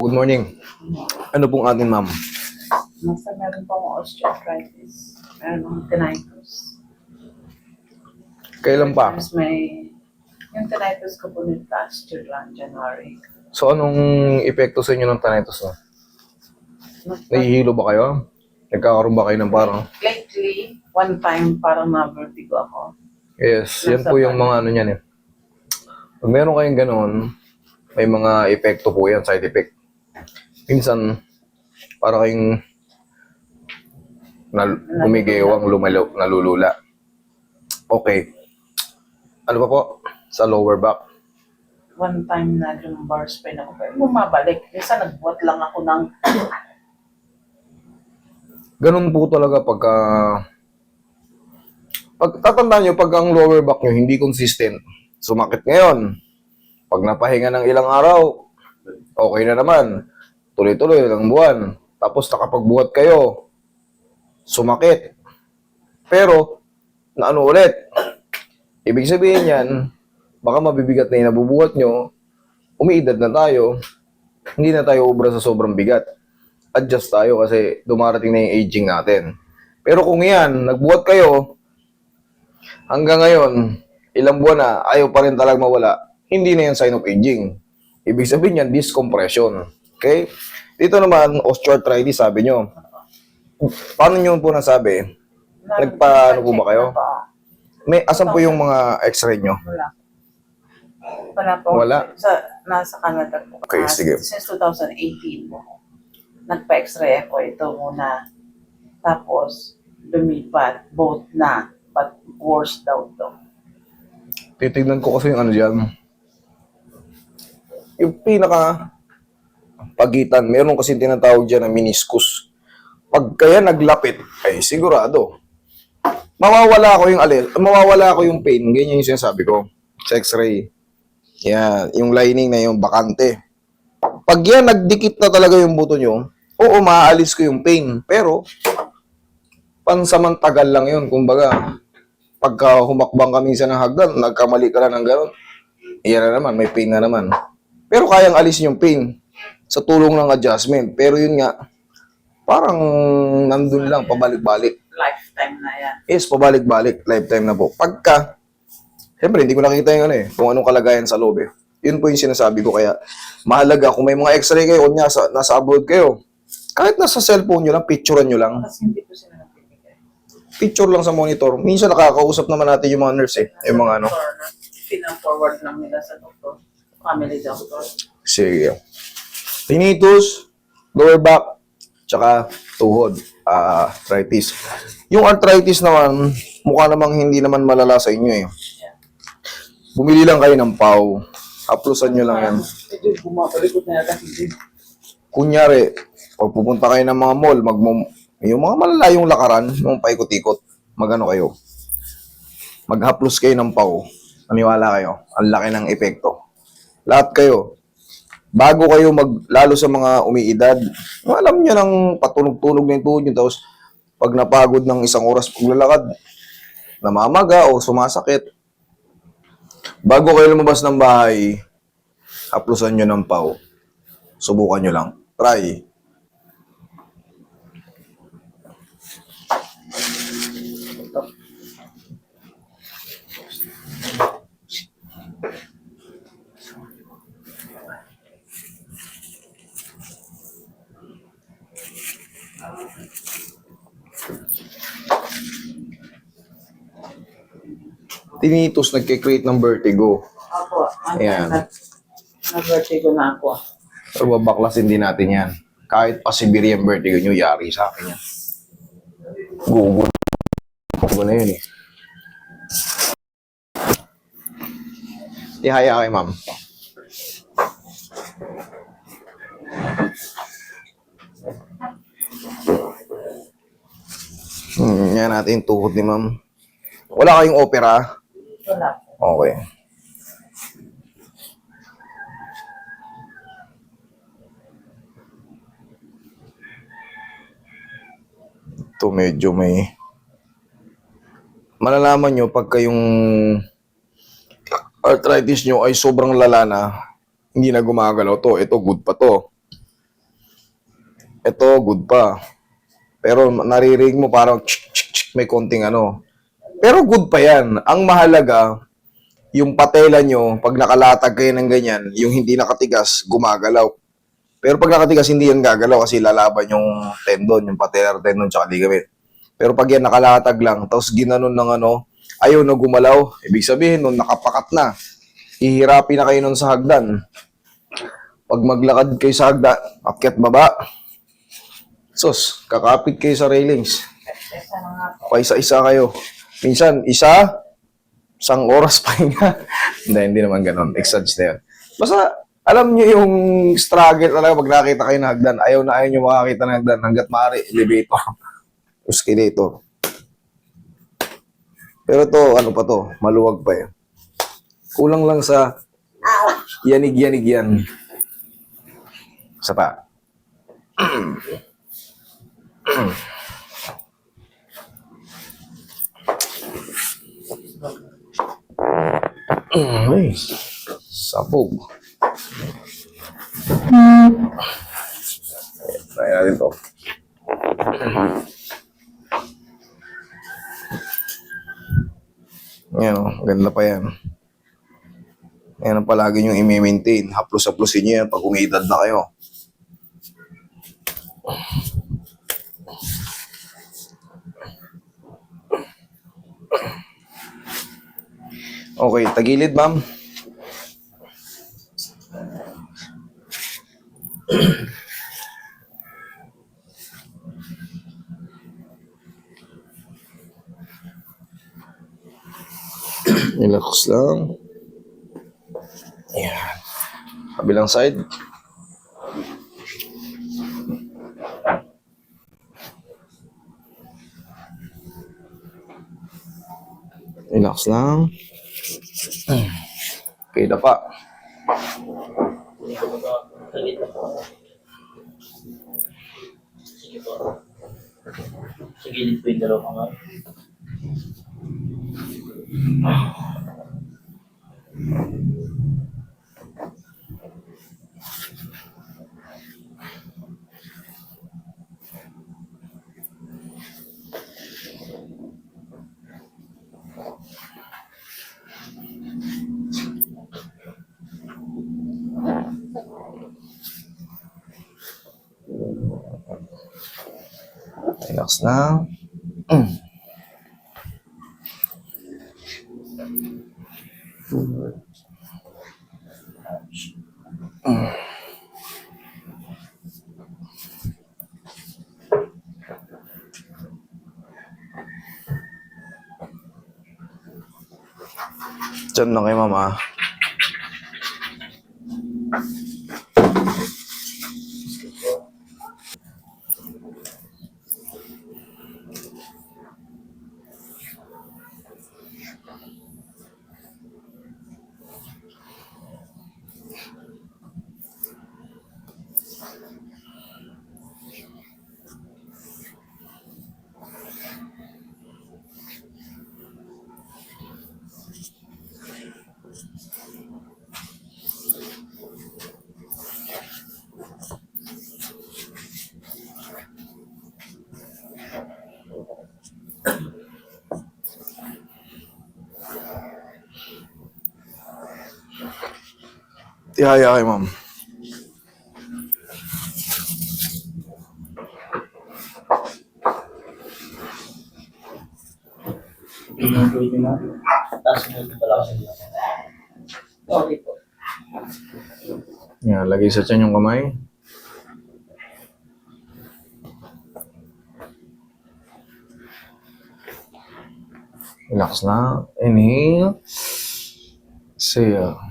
Good morning. Ano pong atin, ma'am? Nasa meron pong osteoarthritis. Meron ng tinnitus. Kailan pa? Tapos yung tinnitus ko po nito last year lang, January. So, anong epekto sa inyo ng tinnitus, no? Nahihilo ba kayo? Nagkakaroon ba kayo ng parang... Lately, one time parang na-vertigo ako. Yes, yan po yung mga ano niyan eh. Pag meron kayong gano'n, may mga epekto po yan, side effect. Minsan, para kayong gumigewang nalulula. Okay. Ano pa po? Sa lower back. One time na lumbar spine ako. Pero bumabalik. Minsan nagbuhat lang ako ng... Ganun po talaga pagka... Pag tatandaan nyo, pag ang lower back nyo hindi consistent, sumakit ngayon. Pag napahinga ng ilang araw, okay na naman. Tuloy-tuloy ilang buwan. Tapos nakapagbuhat kayo, sumakit. Pero, naano ulit? Ibig sabihin yan, baka mabibigat na yung nabubuhat nyo, umiidad na tayo, hindi na tayo ubra sa sobrang bigat. Adjust tayo kasi dumarating na yung aging natin. Pero kung yan, nagbuhat kayo, hanggang ngayon, ilang buwan na, ayaw pa rin talagang mawala, hindi na yan sign of aging. Ibig sabihin yan, discompression. Okay? Dito naman, osteoarthritis, sabi nyo. Paano nyo po nasabi? Nagpa-ano po ba kayo? Asan po yung mga x-ray nyo? Wala. Wala po. Wala? Nasa Canada po. Okay, sige. Since 2018 po. Nagpa-x-ray ako ito muna. Tapos, lumipat. Both na. But worse daw to. Titignan ko kasi yung ano dyan. Yung pinaka pagitan, meron kasi tinatawag dyan na meniscus. Pag kaya naglapit, ay sigurado. Mawawala ko yung pain. Ganyan yung sinasabi ko. Sa x-ray. Yan, yung lining na yung bakante. Pag yan nagdikit na talaga yung buto nyo, oo, maaalis ko yung pain. Pero, pansamantagal lang yun. Kumbaga, pagka humakbang ka minsan ng hagdan, nagkamali ka lang ng gano'n, iyan na naman, may pain na naman. Pero kayang alisin yung pain sa tulong ng adjustment. Pero yun nga, parang nandun lang, pabalik-balik. Lifetime na yan. Yes, pabalik-balik, lifetime na po. Pagka, siyempre, hindi ko nakita yung ano eh, kung anong kalagayan sa loob eh. Yun po yung sinasabi ko, kaya mahalaga kung may mga x-ray kayo, kunya, nasa abroad kayo, kahit nasa cellphone nyo lang, picturean nyo lang. Kasi hindi ko sila nagbibigay. Picture lang sa monitor. Minsan nakakausap naman natin yung mga nurse eh, yung mga ano. Pina-forward lang nila sa doktor. Family doctor. Sige. Tinnitus, lower back, tsaka tuhod, arthritis. Yung arthritis naman, mukha namang hindi naman malala sa inyo eh. Bumili lang kayo ng pau. Haplusan nyo lang yan. Medyo bumabalikot na yata hindi. Kunyari, pag pupunta kayo ng mga mall, yung mga malalayong lakaran, yung paikot-ikot, magano kayo. Maghaplos kayo ng pau. Maniwala kayo. Ang laki ng epekto. Lahat kayo. Bago kayo lalo sa mga umiidad, alam nyo nang patunog-tunog na yung tuhod nyo, tapos pag napagod ng isang oras paglalakad, namamaga o sumasakit, bago kayo lumabas ng bahay, haplusan nyo ng pau. Subukan nyo lang. Try. Tinnitus, nagkikreate ng vertigo. Ako, Ayan. nag-vertigo na ako. Pero babaklasin din natin yan. Kahit pa severe yung vertigo nyo, yari sa akin yan. Gugulo na yun eh. Ihaya kay ma'am. Yan natin yung tuhod ni ma'am. Wala kayong opera? Wala. Okay. Ito medyo may... Malalaman nyo pagka yung arthritis nyo ay sobrang lala na, hindi na gumagalaw to. Ito, good pa to. Ito, good pa. Pero naririnig mo parang may konting ano. Pero good pa yan. Ang mahalaga, yung patela nyo, pag nakalatag kayo ng ganyan, yung hindi nakatigas, gumagalaw. Pero pag nakatigas, hindi yan gagalaw kasi lalaban yung tendon, yung patellar tendon tsaka ligament. Pero pag yan nakalatag lang, tapos ginanon ng ano, ayaw na gumalaw, ibig sabihin nun, nakapakat na. Hihirapin na kayo nun sa hagdan. Pag maglakad kayo sa hagdan, akyat baba, sus, kakapit kayo sa railings. Exercise na nga po. Paisa-isa kayo. Minsan, isang oras pa nga. Hindi naman ganun. Exage na yun. Basta, alam nyo yung struggle talaga pag nakita kayo ng hagdan. Ayaw na ayaw nyo makakita ng hagdan. Hanggat maaari, elevator. Escalator. Pero to, ano pa to? Maluwag pa yan. Kulang lang sa yanig-yanig yan. Isa pa. Ay, sabog. Try natin to. Yan o, ganda pa yan. Yan ang palagi nyo i-maintain. Haplos-haplosin nyo yan pag umidad na kayo. Okay, tagilid ma'am. Relax lang. Ayan. Kabilang side. Relax lang. Okay, dapa. Sige po. Sa gilid po yung dalawang kamay. Relax lang. Diyan na kay mama. Ihaya kay ma'am. Tingnan po ito na. Tapos mo ito pala kasi. Sorry po. Yan, lagay sa tiyan yung kamay. Relax lang. Inhale. Exhale.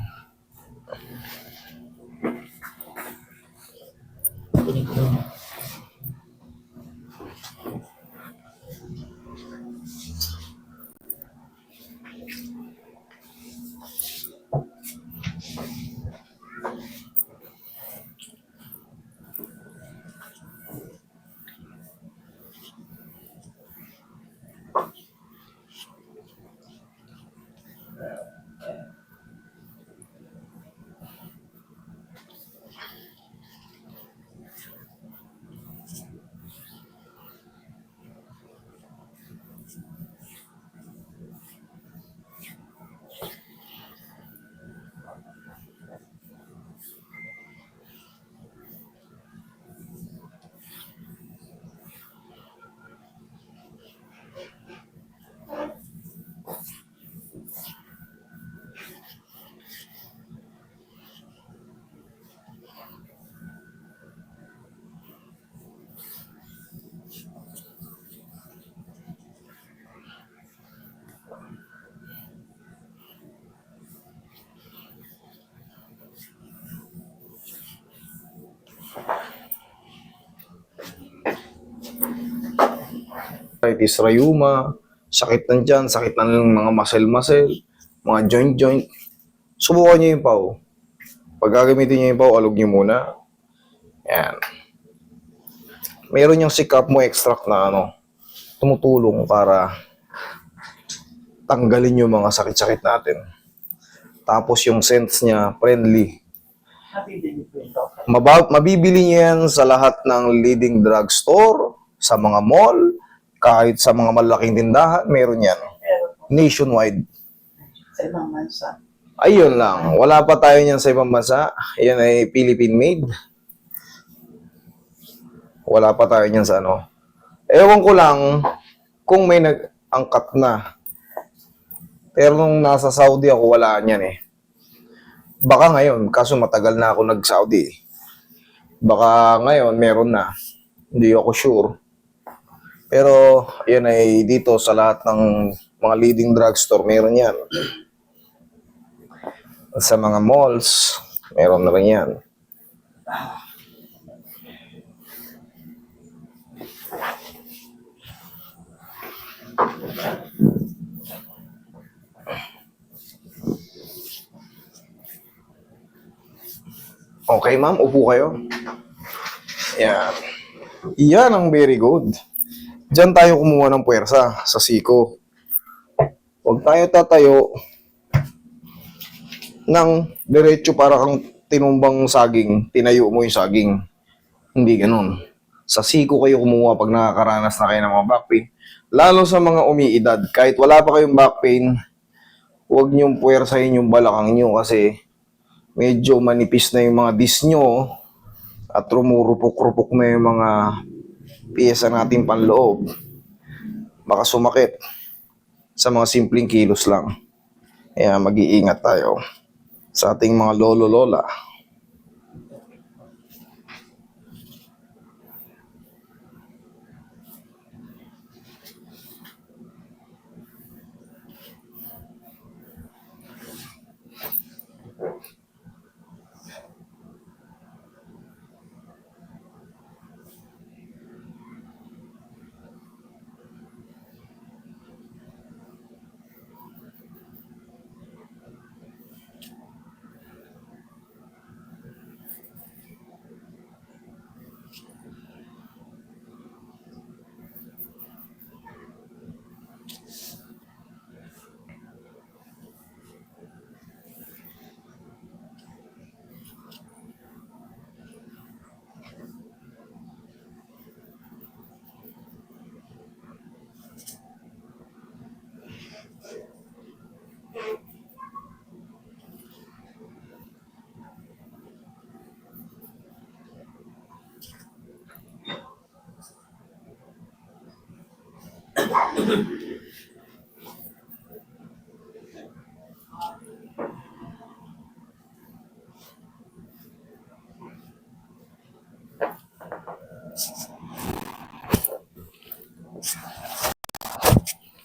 arthritis rheuma, sakit ng tiyan, sakit ng mga muscle, mga joint. Subukan niyo yung PAW. Pag gagamitin niyo yung PAW, alog niyo muna. Yan. Meron yung si Capmo extract na tumutulong para tanggalin yung mga sakit-sakit natin. Tapos yung scents niya, friendly. Nabibili ko ito. Mabibili niyo yan sa lahat ng leading drugstore, sa mga mall, kahit sa mga malaking tindahan, meron yan. Pero Nationwide. sa ibang bansa, Ayun lang. Wala pa tayo niyan sa ibang bansa. Yan ay Philippine made. Wala pa tayo niyan sa Ewan ko lang kung may nag-angkat na. Pero nung nasa Saudi ako, wala niyan eh. Baka ngayon, kaso matagal na ako nag-Saudi. Baka ngayon, meron na. Hindi ako sure. Pero, yan ay dito sa lahat ng mga leading drugstore, meron yan. Sa mga malls, meron na rin yan. Okay, ma'am. Upo kayo. Yan. Yan ang very good. Diyan tayo kumuha ng puwersa sa siko. Huwag tayo tatayo ng diretso para kang tinumbang saging, tinayo mo yung saging. Hindi ganun. Sa siko kayo kumuha pag nakakaranas na kayo ng mga back pain. Lalo sa mga umiidad, kahit wala pa kayong back pain, huwag niyong puwersahin yung balakang niyo kasi medyo manipis na yung mga disc nyo at rumurupok-rupok na yung mga piyesa natin panloob. Baka sumakit sa mga simpleng kilos lang. Kaya mag-iingat tayo sa ating mga lolo-lola.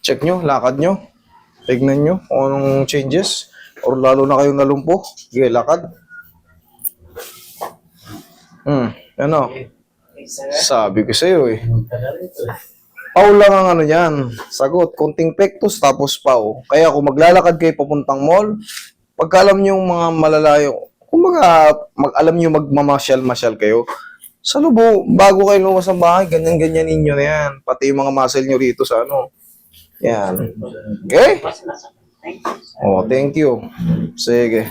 Check nyo, lakad nyo. Tignan nyo kung anong changes. Or lalo na kayong nalumpo. Sige, lakad. Ano? okay, sir. Sabi ko sa'yo eh. Tagal ito eh. Pau lang ang ano yan. Sagot, konting pectus tapos pau. Kaya kung maglalakad kayo papuntang mall, pagka alam nyo yung mga malalayo, kumbaga, alam nyo magmamasyal-masyal kayo, sa lubo, bago kayo lumas ng bahay, ganyan-ganyan ninyo na yan. Pati yung mga muscle nyo rito sa Yan. Okay? Mas nasa. Thank you, sir. Oh, thank you. Sige.